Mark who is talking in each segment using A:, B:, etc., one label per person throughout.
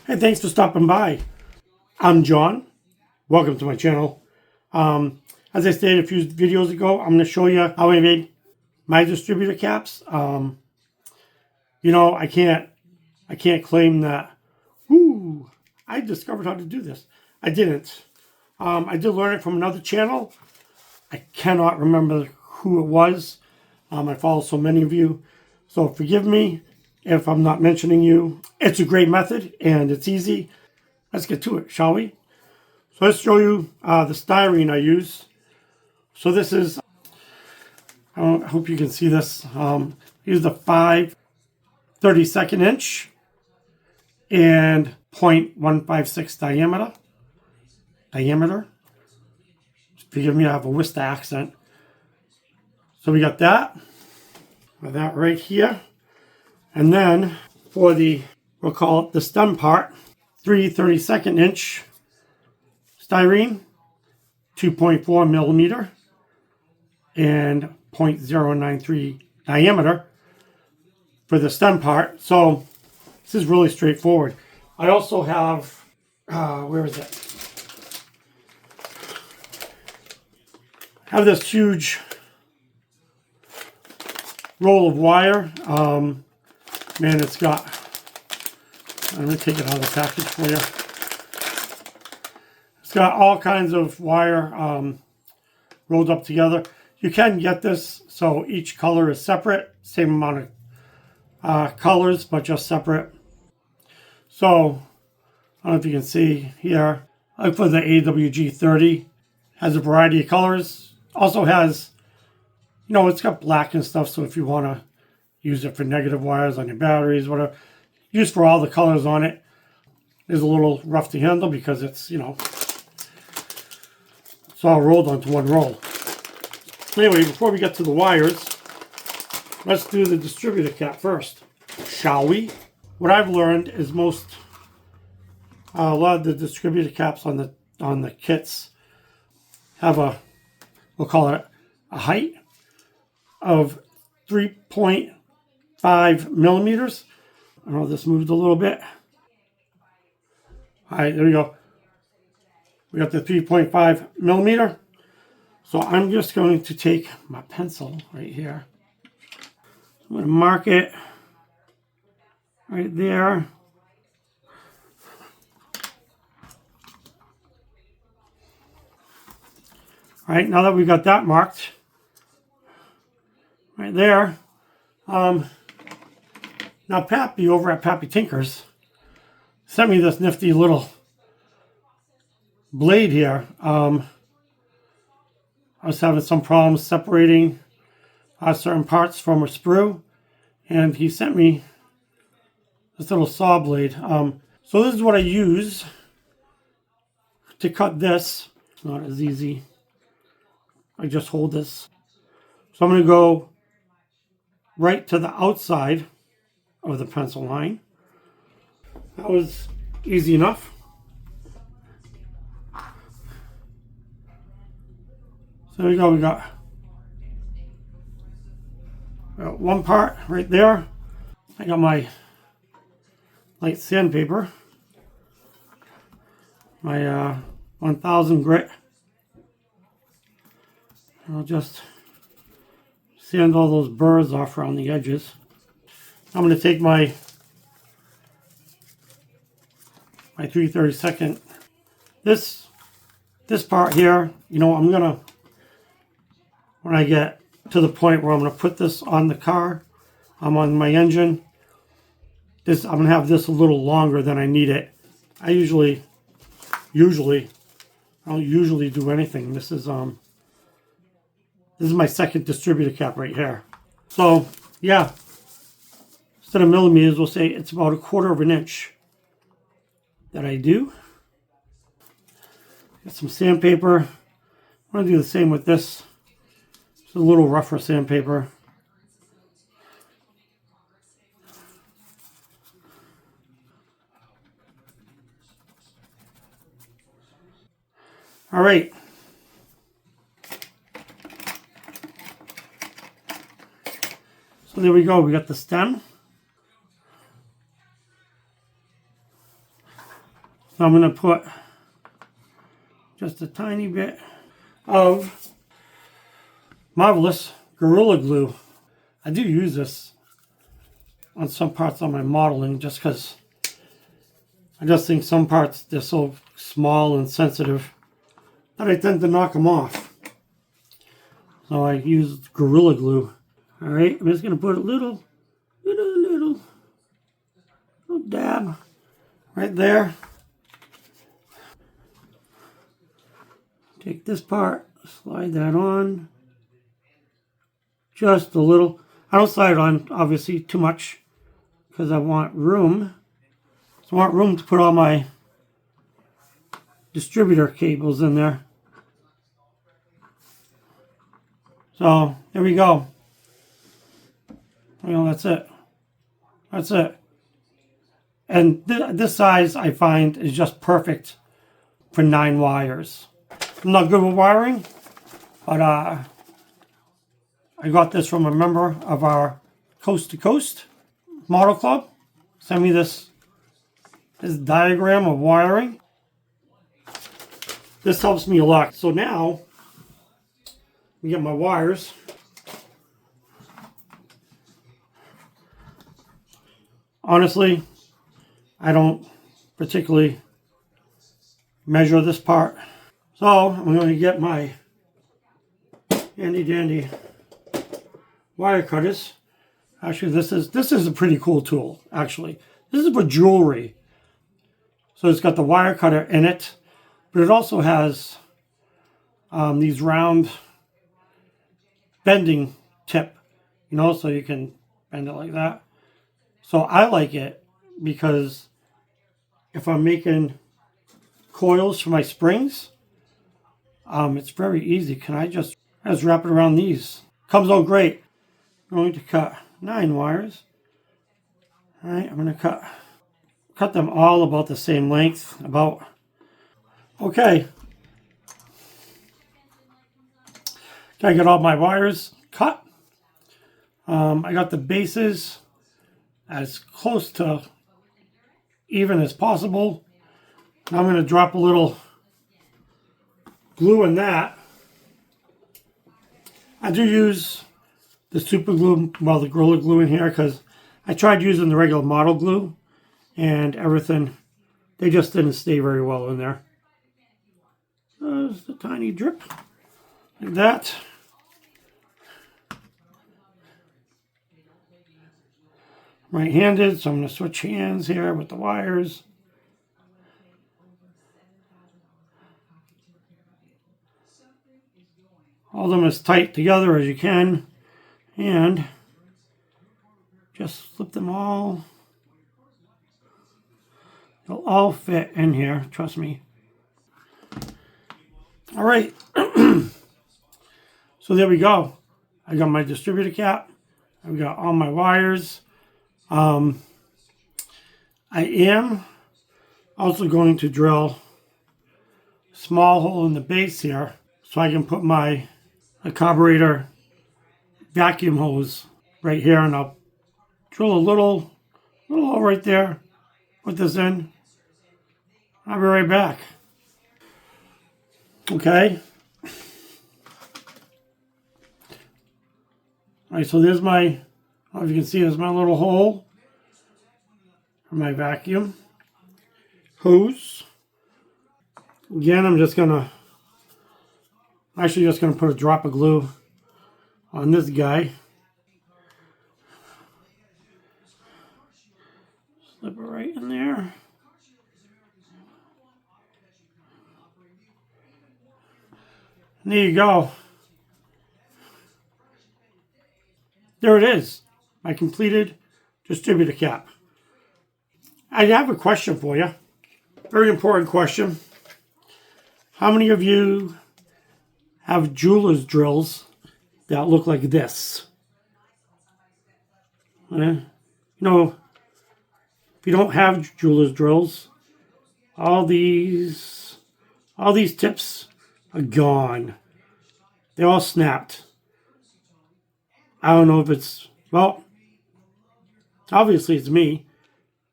A: Hey, thanks for stopping by. I'm John. Welcome to my channel. As I stated a few videos ago, I'm going to show you how I made my distributor caps. I can't claim that, I discovered how to do this. I didn't. I did learn it from another channel. I cannot remember who it was. I follow so many of you. So forgive me if I'm not mentioning you. It's a great method and it's easy. Let's get to it, shall we? So let's show you the styrene I use. So this is, I hope you can see this. Use the 5/32 inch and 0.156 diameter. Forgive me, I have a Worcester accent. So we got that. With that right here. And then for the, we'll call it the stem part, 3/32 inch styrene, 2.4 millimeter, and 0.093 diameter for the stem part. So this is really straightforward. I also have, where is it? I have this huge roll of wire. Man, it's got, let me take it out of the package for you. It's got all kinds of wire rolled up together. You can get this so each color is separate, same amount of colors, but just separate. So, I don't know if you can see here, like for the AWG30, has a variety of colors. Also has, it's got black and stuff, so if you want to use it for negative wires on your batteries, whatever, use for all the colors on it. It's a little rough to handle because it's, it's all rolled onto one roll. Anyway, before we get to the wires, let's do the distributor cap first, shall we? What I've learned is a lot of the distributor caps on the kits have we'll call it a height of 3.5 millimeters. I know this moved a little bit. All right, there we go. We got the 3.5 millimeter. So I'm just going to take my pencil right here. I'm going to mark it right there. All right, now that we got that marked right there, now Pappy over at Pappy Tinkers sent me this nifty little blade here. I was having some problems separating certain parts from a sprue, and he sent me this little saw blade. So this is what I use to cut this. It's not as easy. I just hold this. So I'm going to go right to the outside of the pencil line. That was easy enough. So there we go. We got one part right there. I got my light sandpaper, my 1000 grit. And I'll just sand all those burrs off around the edges. I'm going to take my 3/32. This part here, I'm going to, when I get to the point where I'm going to put this on the car, I'm on my engine, I'm going to have this a little longer than I need it. I usually I don't usually do anything. This is my second distributor cap right here. So yeah, instead of millimeters, we'll say it's about 1/4 of an inch that I do. Got some sandpaper. I'm going to do the same with this. It's a little rougher sandpaper. All right. So there we go. We got the stem. So I'm going to put just a tiny bit of Marvelous Gorilla Glue. I do use this on some parts of my modeling just because I just think some parts they're so small and sensitive that I tend to knock them off. So I use Gorilla Glue. Alright, I'm just going to put a little dab right there. Take this part, slide that on. Just a little. I don't slide it on, obviously, too much because I want room. So I want room to put all my distributor cables in there. So, there we go. You know, that's it. That's it. And this size, I find, is just perfect for 9 wires. I'm not good with wiring, but I got this from a member of our Coast to Coast model club. Send me this diagram of wiring. This helps me a lot. So now, we get my wires. Honestly, I don't particularly measure this part. So I'm going to get my handy dandy wire cutters. Actually, this is a pretty cool tool, actually. This is for jewelry. So it's got the wire cutter in it, but it also has these round bending tip, you know, so you can bend it like that. So I like it because if I'm making coils for my springs, it's very easy. Can I just wrap it around these? Comes out great. I'm going to cut 9 wires. All right, I'm going to cut them all about the same length. Okay. I got all my wires cut. I got the bases as close to even as possible. Now I'm going to drop a little glue in that. I do use the super glue, well, the Gorilla Glue in here because I tried using the regular model glue and everything. They just didn't stay very well in there. Just a tiny drip like that. Right-handed, so I'm going to switch hands here with the wires. Hold them as tight together as you can, and just slip them all. They'll all fit in here, trust me. All right, so there we go. I got my distributor cap. I've got all my wires. I am also going to drill a small hole in the base here so I can put my carburetor vacuum hose right here, and I'll drill a little hole right there, put this in. I'll be right back. Okay. All right, so there's my, I don't know if you can see, there's my little hole for my vacuum hose. Again, I'm just gonna put a drop of glue on this guy. Slip it right in there. And there you go. There it is, my completed distributor cap. I have a question for you. Very important question. How many of you have jeweler's drills that look like this? You know, if you don't have jeweler's drills, all these tips are gone. They're all snapped. I don't know if it's, well, obviously it's me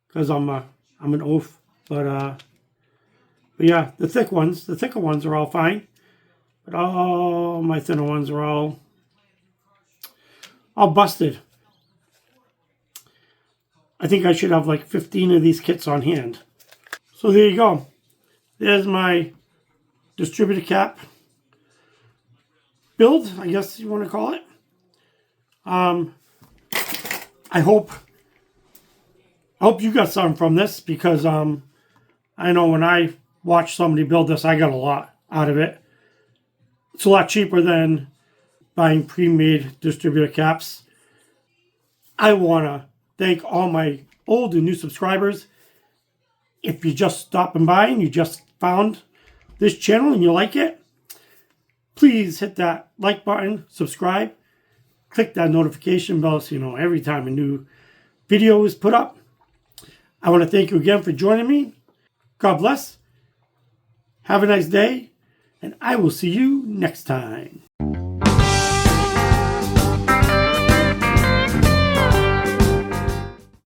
A: because I'm an oaf, but But yeah, the thicker ones are all fine. But all my thinner ones are all busted. I think I should have like 15 of these kits on hand. So there you go. There's my distributor cap build, I guess you want to call it. I hope you got something from this because I know when I watched somebody build this, I got a lot out of it. It's a lot cheaper than buying pre-made distributor caps. I want to thank all my old and new subscribers. If you're just stopping by and you just found this channel and you like it, please hit that like button, subscribe, click that notification bell so you know every time a new video is put up. I want to thank you again for joining me. God bless. Have a nice day, and I will see you next time.